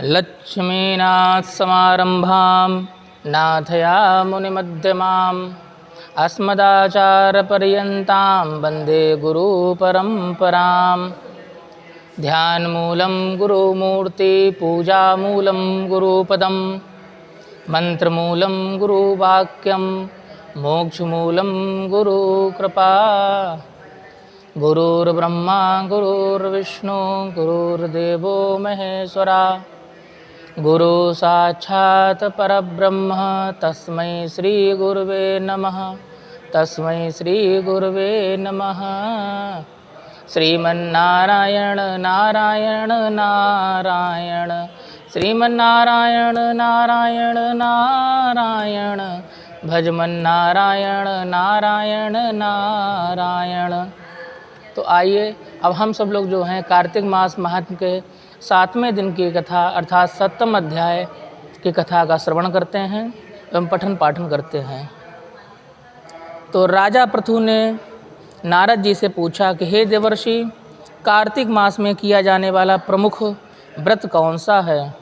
लक्ष्मीनाथसमारम्भां नाथयामुनिमध्यमाम् अस्मदाचार्यपर्यन्तां वन्दे गुरुपरम्पराम्। ध्यानमूलं गुरुमूर्ति पूजामूलं गुरुपदं मन्त्रमूलं गुरुवाक्यं मोक्षमूलं गुरुकृपा। गुरुर्ब्रह्मा गुरुर्विष्णु गुरुर्देवो महेश्वरा गुरु साक्षात् परब्रह्म तस्मै श्री गुरुवे नमः। तस्मै श्री गुरुवे नमः। श्रीमन्नारायण नारायण नारायण श्रीमन्नारायण नारायण नारायण भजमन्नारायण नारायण नारायण। तो आइए अब हम सब लोग जो हैं कार्तिक मास महात्म्य के 7वें दिन की कथा अर्थात 7वें अध्याय की कथा का श्रवण करते हैं एवं पठन पाठन करते हैं। तो राजा पृथु ने नारद जी से पूछा कि हे देवर्षि, कार्तिक मास में किया जाने वाला प्रमुख व्रत कौन सा है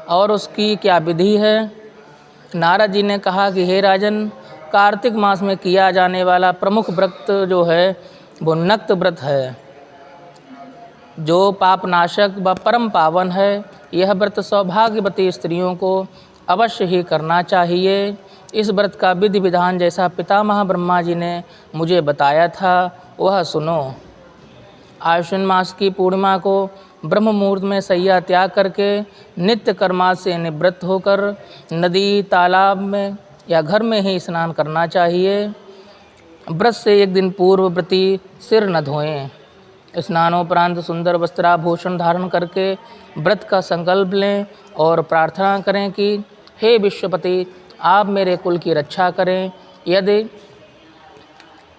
और उसकी क्या विधि है। नारद जी ने कहा कि हे राजन, कार्तिक मास में किया जाने वाला प्रमुख व्रत जो है वो नक्त व्रत है, जो पापनाशक व परम पावन है। यह व्रत सौभाग्यवती स्त्रियों को अवश्य ही करना चाहिए। इस व्रत का विधि विधान जैसा पितामह ब्रह्मा जी ने मुझे बताया था वह सुनो। आश्विन मास की पूर्णिमा को ब्रह्म मुहूर्त में सैया त्याग करके नित्य कर्माद से निवृत्त होकर नदी तालाब में या घर में ही स्नान करना चाहिए। व्रत से एक दिन पूर्व व्रती सिर न धोएं। स्नानोपरांत सुंदर वस्त्राभूषण धारण करके व्रत का संकल्प लें और प्रार्थना करें कि हे विश्वपति, आप मेरे कुल की रक्षा करें। यदि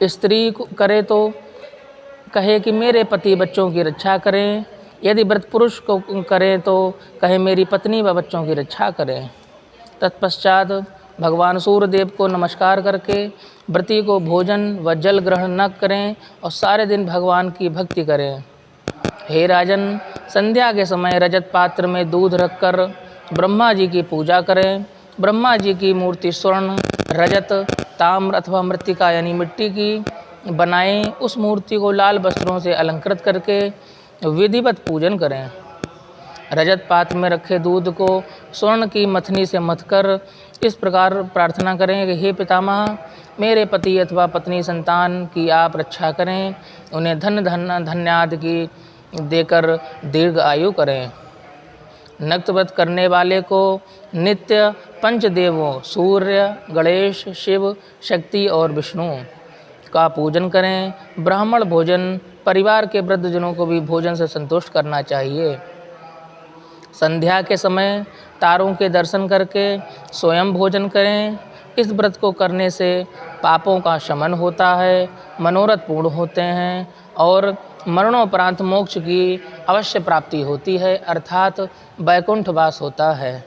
स्त्री करे तो कहे कि मेरे पति बच्चों की रक्षा करें। यदि व्रत पुरुष को करें तो कहे मेरी पत्नी व बच्चों की रक्षा करें। तत्पश्चात भगवान सूर्यदेव को नमस्कार करके व्रती को भोजन व जल ग्रहण न करें और सारे दिन भगवान की भक्ति करें। हे राजन, संध्या के समय रजत पात्र में दूध रखकर ब्रह्मा जी की पूजा करें। ब्रह्मा जी की मूर्ति स्वर्ण, रजत, ताम्र अथवा मृत्तिका यानी मिट्टी की बनाएं। उस मूर्ति को लाल वस्त्रों से अलंकृत करके विधिवत पूजन करें। रजत पात्र में रखे दूध को स्वर्ण की मथनी से मथकर इस प्रकार प्रार्थना करें कि हे पितामह, मेरे पति अथवा पत्नी संतान की आप रक्षा करें। उन्हें धन धन्यादि की देकर दीर्घ आयु करें। नक्त व्रत करने वाले को नित्य पंचदेवों सूर्य, गणेश, शिव, शक्ति और विष्णु का पूजन करें। ब्राह्मण भोजन, परिवार के वृद्धजनों को भी भोजन से संतुष्ट करना चाहिए। संध्या के समय तारों के दर्शन करके स्वयं भोजन करें। इस व्रत को करने से पापों का शमन होता है, मनोरथ पूर्ण होते हैं और मरणोपरांत मोक्ष की अवश्य प्राप्ति होती है अर्थात वैकुंठ वास होता है।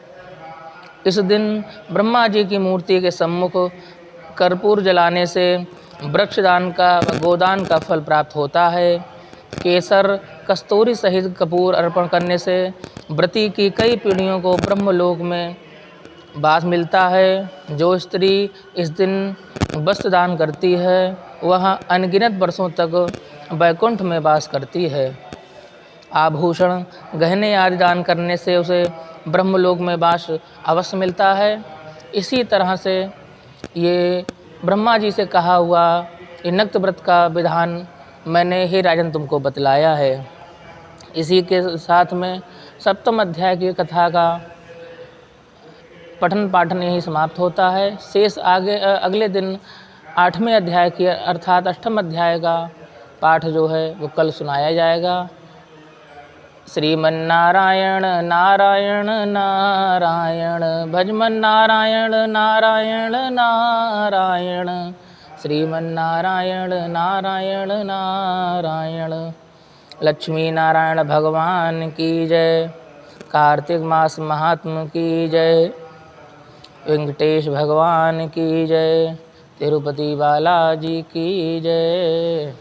इस दिन ब्रह्मा जी की मूर्ति के सम्मुख कर्पूर जलाने से वृक्षदान का व गोदान का फल प्राप्त होता है। केसर, कस्तूरी सहित कपूर अर्पण करने से व्रती की कई पीढ़ियों को ब्रह्मलोक में वास मिलता है। जो स्त्री इस दिन वस्त्रदान करती है वह अनगिनत वर्षों तक वैकुंठ में वास करती है। आभूषण, गहने आदि दान करने से उसे ब्रह्मलोक में वास अवश्य मिलता है। इसी तरह से ये ब्रह्मा जी से कहा हुआ ये नक्त व्रत का विधान मैंने हे राजन तुमको बतलाया है। इसी के साथ में 7वें अध्याय की कथा का पठन पाठन यही समाप्त होता है। शेष आगे अगले दिन 8वें अध्याय की अर्थात 8वें अध्याय का पाठ जो है वो कल सुनाया जाएगा। श्रीमन्नारायण नारायण नारायण भजमन्नारायण नारायण नारायण श्रीमन्नारायण नारायण नारायण। लक्ष्मी नारायण भगवान की जय। कार्तिक मास महात्म की जय। वेंकटेश भगवान की जय। तिरुपति बालाजी की जय।